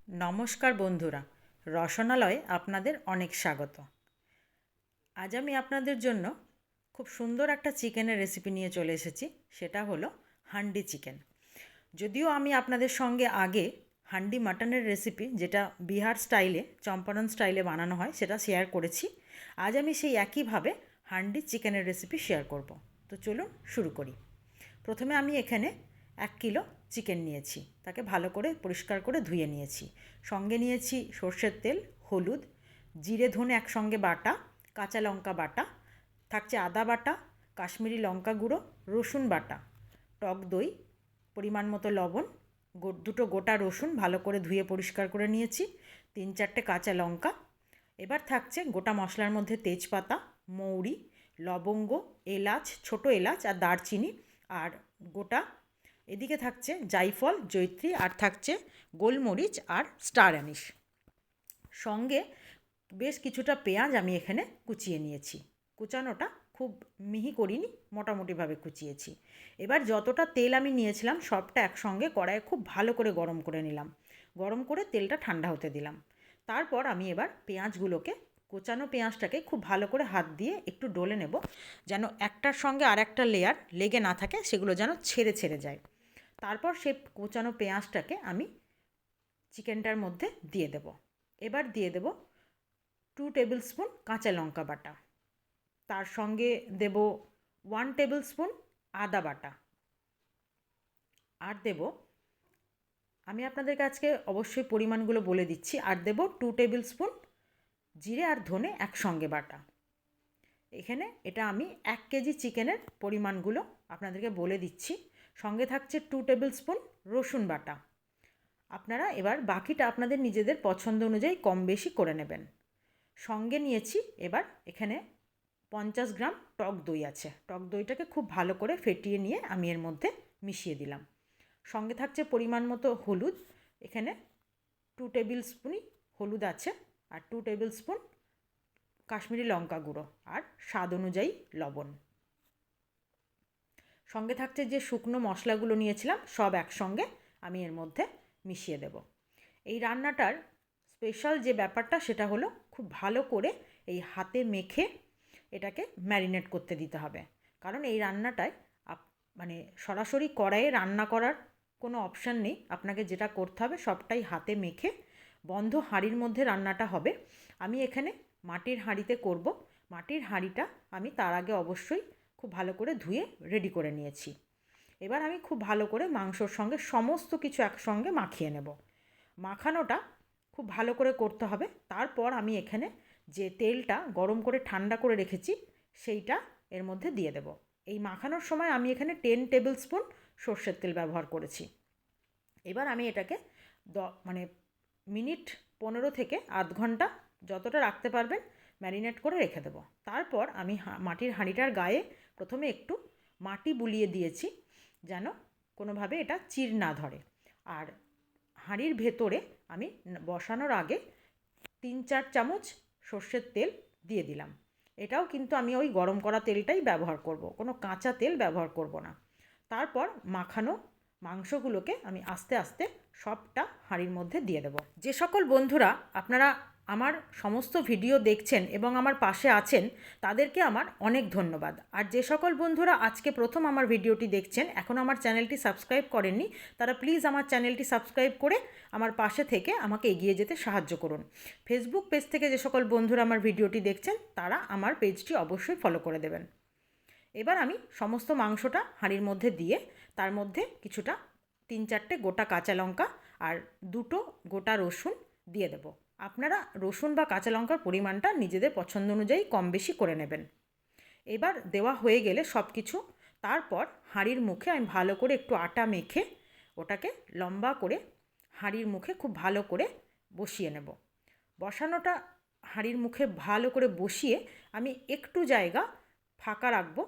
নমস্কার বন্ধুরা, রসনালয়ে আপনাদের অনেক স্বাগত। আজ আমি আপনাদের জন্য খুব সুন্দর একটা চিকেনের রেসিপি নিয়ে চলে এসেছি। সেটা হলো হান্ডি চিকেন। যদিও আমি আপনাদের সঙ্গে আগে হান্ডি মাটনের রেসিপি, যেটা বিহার স্টাইলে, চম্পারন স্টাইলে বানানো হয়, সেটা শেয়ার করেছি। আজ আমি সেই একইভাবে হান্ডি চিকেনের রেসিপি শেয়ার করব। তো চলুন শুরু করি। প্রথমে আমি এখানে 1 কিলো চিকেন নিয়েছি, তাকে ভালো করে পরিষ্কার করে ধুয়ে নিয়েছি। সঙ্গে নিয়েছি সর্ষের তেল, হলুদ, জিরে ধনে একসঙ্গে বাটা, কাঁচা লঙ্কা বাটা, থাকছে আদা বাটা, কাশ্মীরি লঙ্কা গুঁড়ো, রসুন বাটা, টক দই, পরিমাণ মতো লবণ, দুটো গোটা রসুন ভালো করে ধুয়ে পরিষ্কার করে নিয়েছি, 3-4টে কাঁচা লঙ্কা। এবার থাকছে গোটা মশলার মধ্যে তেজপাতা, মৌরি, লবঙ্গ, এলাচ, ছোটো এলাচ আর দারচিনি, আর গোটা এদিকে থাকছে জায়ফল, জয়িত্রী, আর থাকছে গোলমরিচ আর স্টার অ্যানিশ। সঙ্গে বেশ কিছুটা পেঁয়াজ আমি এখানে কুচিয়ে নিয়েছি। কুচানোটা খুব মিহি করিনি, মোটামুটিভাবে কুচিয়েছি। এবার যতটা তেল আমি নিয়েছিলাম সবটা একসঙ্গে কড়াইয়ে খুব ভালো করে গরম করে নিলাম। গরম করে তেলটা ঠান্ডা হতে দিলাম। তারপর আমি এবার পেঁয়াজগুলোকে, কোচানো পেঁয়াজটাকে খুব ভালো করে হাত দিয়ে একটু ডলে নেব, যেন একটার সঙ্গে আর একটা লেয়ার লেগে না থাকে, সেগুলো যেন ছেড়ে ছেড়ে যায়। তারপর সেই কোচানো পেঁয়াজটাকে আমি চিকেনটার মধ্যে দিয়ে দেব। এবার দিয়ে দেব 2 টেবিল স্পুন কাঁচা লঙ্কা বাটা, তার সঙ্গে দেব 1 টেবিল স্পুন আদা বাটা, আর দেব, আমি আপনাদেরকে আজকে অবশ্যই পরিমাণগুলো বলে দিচ্ছি, আর দেব 2 টেবিল স্পুন জিরে আর ধনে একসঙ্গে বাটা। এখানে এটা আমি 1 কেজি চিকেনের পরিমাণগুলো আপনাদেরকে বলে দিচ্ছি। সঙ্গে থাকছে 2 টেবিল স্পুন রসুন বাটা। আপনারা এবার বাকিটা আপনাদের নিজেদের পছন্দ অনুযায়ী কম বেশি করে নেবেন। সঙ্গে নিয়েছি এবার এখানে 50 গ্রাম টক দই আছে। টক দইটাকে খুব ভালো করে ফেটিয়ে নিয়ে আমি এর মধ্যে মিশিয়ে দিলাম। সঙ্গে থাকছে পরিমাণ মতো হলুদ। এখানে 2 টেবিল স্পুনই হলুদ আছে, আর 2 টেবিল স্পুন কাশ্মীরি লঙ্কা গুঁড়ো, আর স্বাদ অনুযায়ী লবণ। সঙ্গে থাকছে যে শুকনো মশলাগুলো নিয়েছিলাম, সব একসঙ্গে আমি এর মধ্যে মিশিয়ে দেব। এই রান্নাটার স্পেশাল যে ব্যাপারটা সেটা হলো খুব ভালো করে এই হাতে মেখে এটাকে ম্যারিনেট করতে দিতে হবে। কারণ এই রান্নাটায় মানে সরাসরি কড়াইয়ে রান্না করার কোনো অপশান নেই। আপনাকে যেটা করতে হবে সবটাই হাতে মেখে বন্ধ হাঁড়ির মধ্যে রান্নাটা হবে। আমি এখানে মাটির হাঁড়িতে করব। মাটির হাঁড়িটা আমি তার আগে অবশ্যই খুব ভালো করে ধুয়ে রেডি করে নিয়েছি। এবার আমি খুব ভালো করে মাংসর সঙ্গে সমস্ত কিছু একসঙ্গে মাখিয়ে নেব। মাখানোটা খুব ভালো করে করতে হবে। তারপর আমি এখানে যে তেলটা গরম করে ঠান্ডা করে রেখেছি সেইটা এর মধ্যে দিয়ে দেব। এই মাখানোর সময় আমি এখানে 10 টেবিল স্পুন সর্ষের তেল ব্যবহার করেছি। এবার আমি এটাকে মানে মিনিট 15 থেকে আধ ঘন্টা, যতটা রাখতে পারবেন, ম্যারিনেট করে রেখে দেবো। তারপর আমি মাটির হাঁড়িটার গায়ে প্রথমে একটু মাটি বুলিয়ে দিয়েছি, যেন কোনোভাবে এটা চির না ধরে। আর হাঁড়ির ভেতরে আমি বসানোর আগে 3-4 চামচ সর্ষের তেল দিয়ে দিলাম। এটাও কিন্তু আমি ওই গরম করা তেলটাই ব্যবহার করব, কোনো কাঁচা তেল ব্যবহার করব না। তারপর মাখানো মাংসগুলোকে আমি আস্তে আস্তে সবটা হাঁড়ির মধ্যে দিয়ে দেব। যে সকল বন্ধুরা আপনারা আমার সমস্ত ভিডিও দেখছেন এবং আমার পাশে আছেন, তাদেরকে আমার অনেক ধন্যবাদ। আর যে সকল বন্ধুরা আজকে প্রথম আমার ভিডিওটি দেখছেন, এখনও আমার চ্যানেলটি সাবস্ক্রাইব করেননি, তারা প্লিজ আমার চ্যানেলটি সাবস্ক্রাইব করে আমার পাশে থেকে আমাকে এগিয়ে যেতে সাহায্য করুন। ফেসবুক পেজ থেকে যে সকল বন্ধুরা আমার ভিডিওটি দেখছেন, তারা আমার পেজটি অবশ্যই ফলো করে দেবেন। এবার আমি সমস্ত মাংসটা হাঁড়ির মধ্যে দিয়ে তার মধ্যে কিছুটা 3-4টে গোটা কাঁচা লঙ্কা আর 2টো গোটা রসুন দিয়ে দেব। আপনারা রসুন বা কাঁচা লঙ্কার পরিমাণটা নিজেদের পছন্দ অনুযায়ী কম বেশি করে নেবেন। এবার দেওয়া হয়ে গেলে সব কিছু, তারপর হাঁড়ির মুখে আমি ভালো করে একটু আটা মেখে ওটাকে লম্বা করে হাঁড়ির মুখে খুব ভালো করে বসিয়ে নেব। বসানোটা হাঁড়ির মুখে ভালো করে বসিয়ে আমি একটু জায়গা ফাঁকা রাখবো,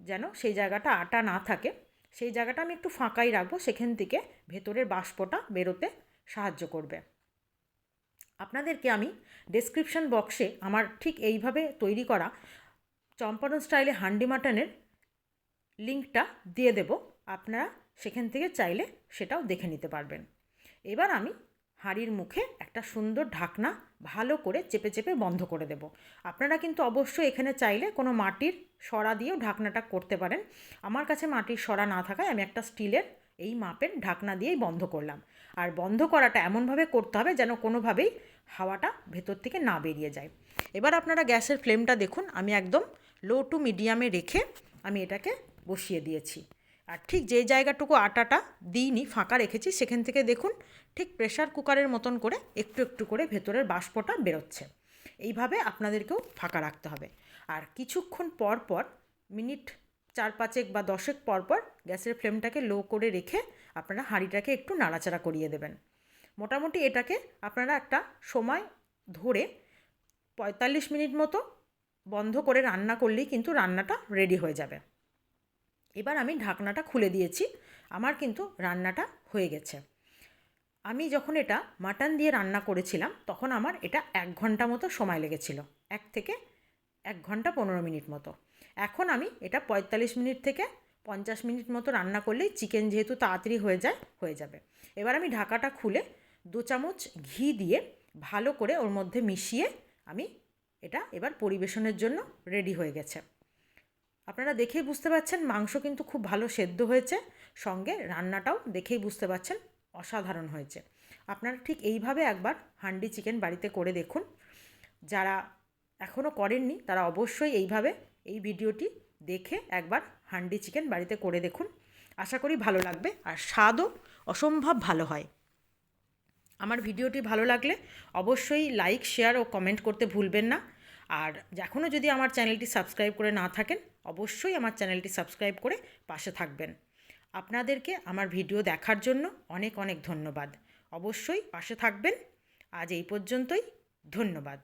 যেন সেই জায়গাটা আটা না থাকে। সেই জায়গাটা আমি একটু ফাঁকাই রাখবো, সেখান থেকে ভেতরের বাষ্পটা বেরোতে সাহায্য করবে। আপনাদেরকে আমি ডেসক্রিপশন বক্সে আমার ঠিক এইভাবে তৈরি করা চম্পারন স্টাইলে হান্ডি মাটনের লিঙ্কটা দিয়ে দেব। আপনারা সেখান থেকে চাইলে সেটাও দেখে নিতে পারবেন। এবার আমি হাঁড়ির মুখে একটা সুন্দর ঢাকনা ভালো করে চেপে চেপে বন্ধ করে দেব। আপনারা কিন্তু অবশ্যই এখানে চাইলে কোনো মাটির সরা দিয়েও ঢাকনাটা করতে পারেন। আমার কাছে মাটির সরা না থাকায় আমি একটা স্টিলের এই মাপের ঢাকনা দিয়েই বন্ধ করলাম। আর বন্ধ করাটা এমনভাবে করতে হবে যেন কোনোভাবেই হাওয়াটা ভেতর থেকে না বেরিয়ে যায়। এবার আপনারা গ্যাসের ফ্লেমটা দেখুন, আমি একদম লো টু মিডিয়ামে রেখে আমি এটাকে বসিয়ে দিয়েছি। আর ঠিক যে জায়গাটুকু আটাটা দিইনি, ফাঁকা রেখেছি, সেখান থেকে দেখুন ঠিক প্রেশার কুকারের মতন করে একটু একটু করে ভেতরের বাষ্পটা বেরোচ্ছে। এইভাবে আপনাদেরকেও ফাঁকা রাখতে হবে। আর কিছুক্ষণ পর পর, মিনিট 4-5 বা 10 পর পর গ্যাসের ফ্লেমটাকে লো করে রেখে আপনারা হাঁড়িটাকে একটু নাড়াচাড়া করিয়ে দেবেন। মোটামুটি এটাকে আপনারা একটা সময় ধরে 45 মিনিট মতো বন্ধ করে রান্না করলেই কিন্তু রান্নাটা রেডি হয়ে যাবে। এবার আমি ঢাকনাটা খুলে দিয়েছি, আমার কিন্তু রান্নাটা হয়ে গেছে। আমি যখন এটা মাটন দিয়ে রান্না করেছিলাম তখন আমার এটা 1 ঘন্টা মতো সময় লেগেছিল, 1 থেকে 1 ঘন্টা 15 মিনিট মতো। এখন আমি এটা 45 মিনিট থেকে 50 মিনিট মতো রান্না করলেই চিকেন যেহেতু তাড়াতাড়ি হয়ে যাবে। এবার আমি ঢাকাটা খুলে 2 চামচ ঘি দিয়ে ভালো করে ওর মধ্যে মিশিয়ে আমি এটা এবার পরিবেশনের জন্য রেডি হয়ে গেছে। আপনারা দেখেই বুঝতে পারছেন মাংস কিন্তু খুব ভালো সেদ্ধ হয়েছে, সঙ্গে রান্নাটাও দেখেই বুঝতে পারছেন অসাধারণ হয়েছে। আপনারা ঠিক এইভাবে একবার হান্ডি চিকেন বাড়িতে করে দেখুন। যারা এখনও করেননি তারা অবশ্যই এইভাবে এই ভিডিওটি দেখে একবার হান্ডি চিকেন বাড়িতে করে দেখুন। আশা করি ভালো লাগবে, আর স্বাদও অসম্ভব ভালো হয়। আমার ভিডিওটি ভালো লাগলে অবশ্যই লাইক, শেয়ার ও কমেন্ট করতে ভুলবেন না। আর এখনও যদি আমার চ্যানেলটি সাবস্ক্রাইব করে না থাকেন, অবশ্যই আমার চ্যানেলটি সাবস্ক্রাইব করে পাশে থাকবেন। আপনাদেরকে আমার ভিডিও দেখার জন্য অনেক অনেক ধন্যবাদ। অবশ্যই পাশে থাকবেন। আজ এই পর্যন্তই। ধন্যবাদ।